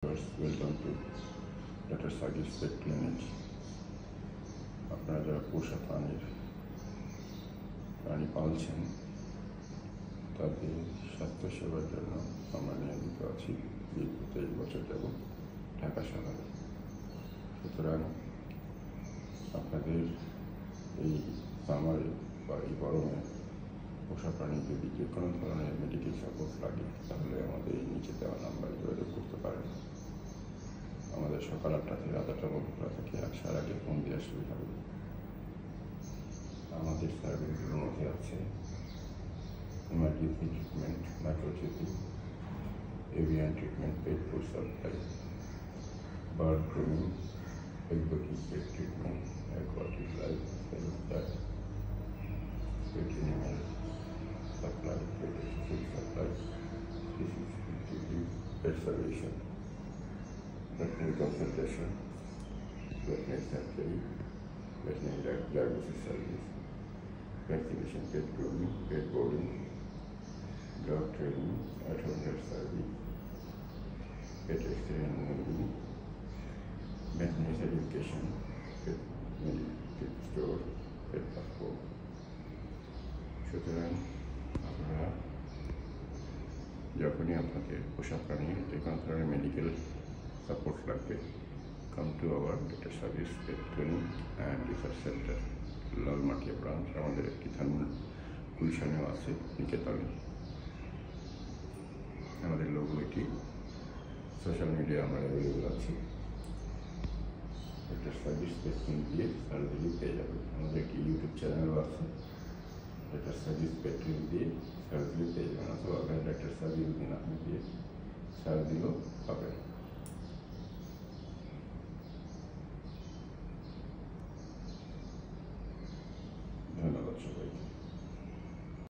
Welcome to doctor Sakib pet clinic. আপনারা যারা পোষা প্রাণী পালছেন তাদের স্বাস্থ্যসেবার জন্য আমরা নিয়োজিত আছি দীর্ঘ 23 বছর যাব ঢাকা শহরে। সুতরাং আপনাদের এই সামারে বা এই গরমে পোষা প্রাণী যদি যে কোনো ধরনের মেডিকেল সাপোর্ট লাগে তাহলে আমাদের এই নিচে দেওয়া নাম্বারে যোগাযোগ করতে পারেন। আমাদের সকাল 8টা থেকে রাত 8টার মধ্যে খোলা থাকে, আসার আগে ফোন দিয়ে আসলেই হবে। আমাদের সার্ভিসগুলোর মধ্যে আছে emergency treatment, microtherapy, avian treatment, pet food supply, bird grooming, exotic pet treatment, aquatic life style, pet animal supply, pet food supply, pet সার্ভিসেশন, veterinary consultation, veterinary surgery, veterinary diagnosis service, vaccination, pet grooming, pet boarding, dog training, at-home vet service, pet X-ray and moving, veterinary education, pet store, pet passport. সুতরাং আপনারা যখনই আপনাদের পোষা প্রাণীর যে কোনো ধরনের মেডিকেল সাপোর্ট লাগবে, come to our Dr. Saki's Pet Clinic and Research Center, Lalmatia branch. আমাদের একটি গুলশানেও আছে, নিকেতনে। আমাদের লোগো এটি, সোশ্যাল মিডিয়ায় আমরা অ্যাভেলেবল আছি। ডক্টর সাকিব পেট ক্লিনিক দিয়ে সার্চ দিলেই পেয়ে যাবেন। আমাদের একটি ইউটিউব চ্যানেলও আছে, ডক্টর সাকিব পেট ক্লিনিক দিয়ে সার্চ দিলেই পেয়ে যাবেন, অথবা ডক্টর সাকিব উদ্দিন আহমেদ দিয়ে সার্চ দিলেও পাবেন।